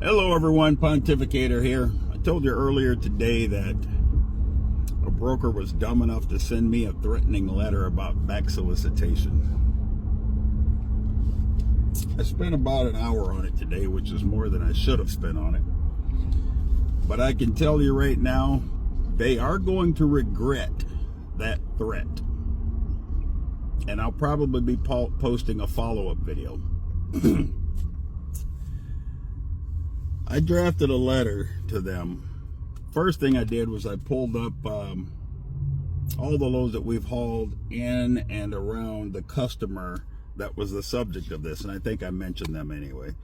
Hello everyone, Pontificator here. I told you earlier today that a broker was dumb enough to send me a threatening letter about back solicitation. I spent about an hour on it today, which is more than I should have spent on it. But I can tell you right now, they are going to regret that threat. And I'll probably be posting a follow-up video. I drafted a letter to them. First thing I did was I pulled up all the loads that we've hauled in and around the customer that was the subject of this, and I think I mentioned them anyway.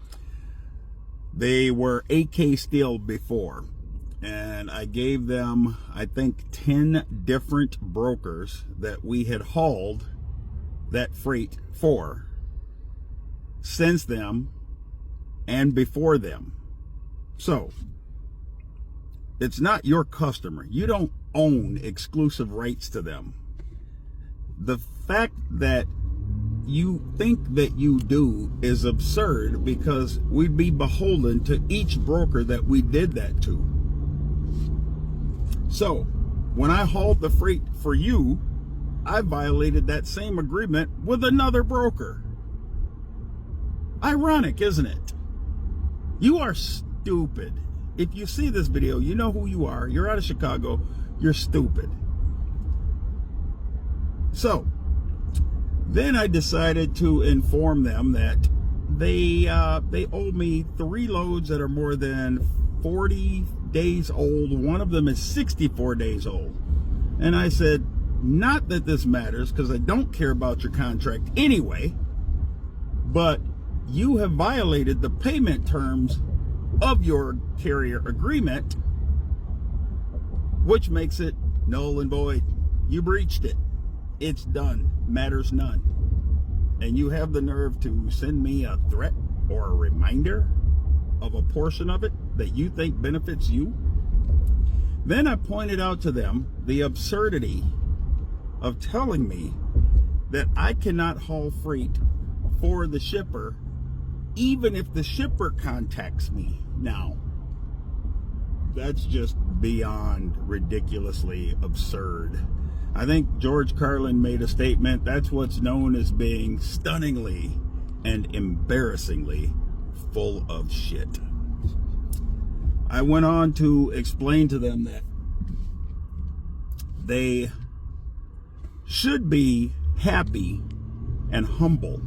They were AK Steel before, and I gave them, I think, 10 different brokers that we had hauled that freight for since them and before them. So, it's not your customer. You don't own exclusive rights to them. The fact that you think that you do is absurd because we'd be beholden to each broker that we did that to. So, when I hauled the freight for you, I violated that same agreement with another broker. Ironic, isn't it? You are stupid. If you see this video, you know who you are. You're out of Chicago. You're stupid. So, then I decided to inform them that they owe me 3 loads that are more than 40 days old. One of them is 64 days old. And I said, not that this matters because I don't care about your contract anyway, but you have violated the payment terms of your carrier agreement, which makes it null and void. You breached it. It's done. Matters none. And you have the nerve to send me a threat or a reminder of a portion of it that you think benefits you? Then I pointed out to them the absurdity of telling me that I cannot haul freight for the shipper even if the shipper contacts me. Now, that's just beyond ridiculously absurd. I think George Carlin made a statement. That's what's known as being stunningly and embarrassingly full of shit. I went on to explain to them that they should be happy and humble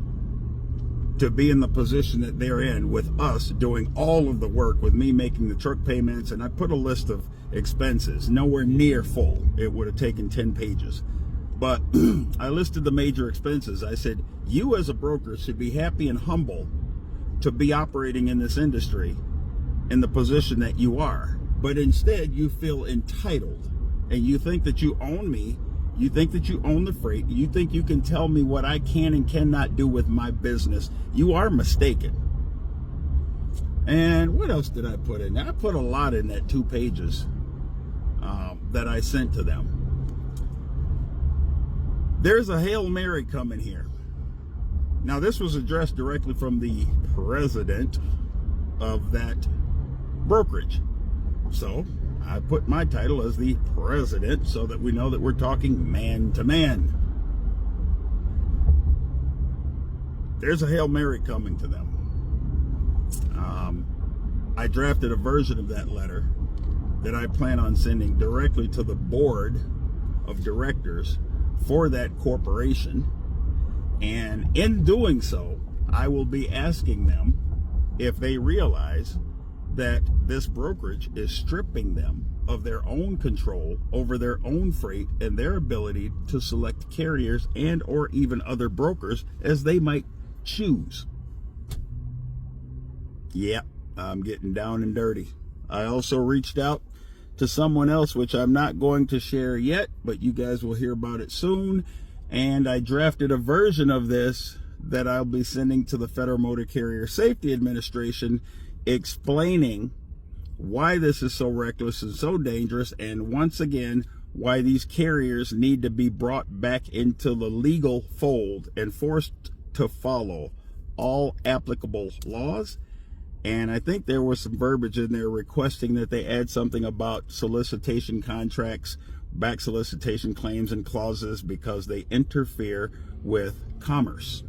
to be in the position that they're in with us doing all of the work, with me making the truck payments, and I put a list of expenses, nowhere near full. It would have taken 10 pages. But I listed the major expenses. I said, you as a broker should be happy and humble to be operating in this industry in the position that you are. But instead, you feel entitled, and you think that you own me. You think that you own the freight. You think you can tell me what I can and cannot do with my business. You are mistaken. And what else did I put in? I put a lot in that 2 pages that I sent to them. There's a Hail Mary coming here. Now, this was addressed directly from the president of that brokerage. So I put my title as the president so that we know that we're talking man to man. There's a Hail Mary coming to them. I drafted a version of that letter that I plan on sending directly to the board of directors for that corporation. And in doing so, I will be asking them if they realize that this brokerage is stripping them of their own control over their own freight and their ability to select carriers and or even other brokers as they might choose. Yeah, I'm getting down and dirty. I also reached out to someone else, which I'm not going to share yet, but you guys will hear about it soon. And I drafted a version of this that I'll be sending to the Federal Motor Carrier Safety Administration, explaining why this is so reckless and so dangerous, and once again, why these carriers need to be brought back into the legal fold and forced to follow all applicable laws And I think there was some verbiage in there requesting that they add something about solicitation contracts, back solicitation claims and clauses, because they interfere with commerce.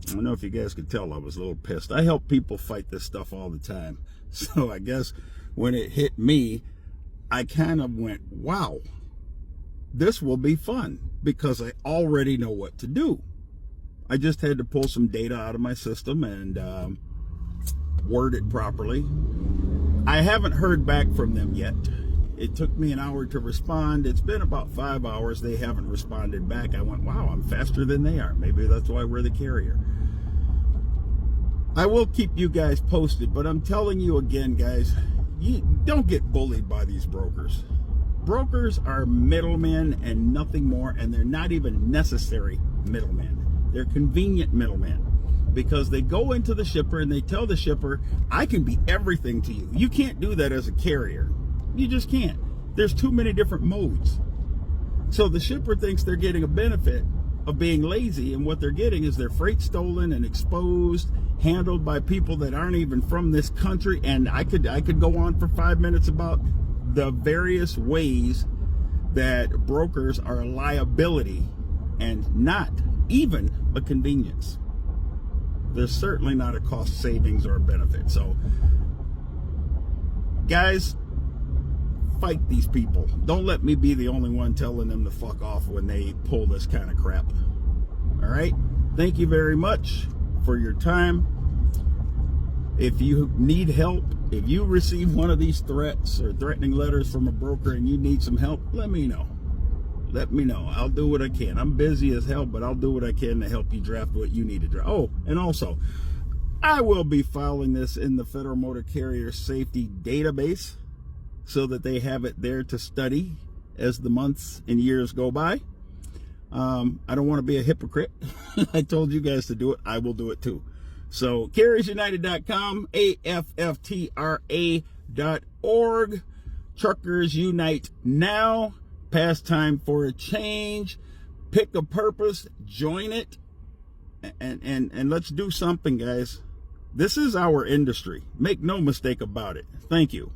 I don't know if you guys could tell I was a little pissed. I help people fight this stuff all the time. So I guess when it hit me, I kind of went, wow, this will be fun, because I already know what to do. I just had to pull some data out of my system and word it properly. I haven't heard back from them yet. It took me an hour to respond. It's been about 5 hours. They haven't responded back. I went, wow, I'm faster than they are. Maybe that's why we're the carrier. I will keep you guys posted, but I'm telling you again, guys, you don't get bullied by these brokers. Brokers are middlemen and nothing more, and they're not even necessary middlemen. They're convenient middlemen, because they go into the shipper and they tell the shipper, I can be everything to you. You can't do that as a carrier. You just can't. There's too many different modes. So the shipper thinks they're getting a benefit of being lazy, and what they're getting is their freight stolen and exposed, handled by people that aren't even from this country. And I could go on for 5 minutes about the various ways that brokers are a liability and not even a convenience. There's certainly not a cost savings or a benefit. So guys, fight these people. Don't let me be the only one telling them to fuck off when they pull this kind of crap. All right, thank you very much for your time. If you need help, if you receive one of these threats or threatening letters from a broker and you need some help, let me know. Let me know. I'll do what I can. I'm busy as hell, but I'll do what I can to help you draft what you need to draft. Oh, and also, I will be filing this in the Federal Motor Carrier Safety Database so that they have it there to study as the months and years go by. I don't want to be a hypocrite. I told you guys to do it. I will do it too. So, carriersunited.com, AFFTRA.org. Truckers Unite Now. Past time for a change. Pick a purpose, join it, and let's do something, guys. This is our industry. Make no mistake about it. Thank you.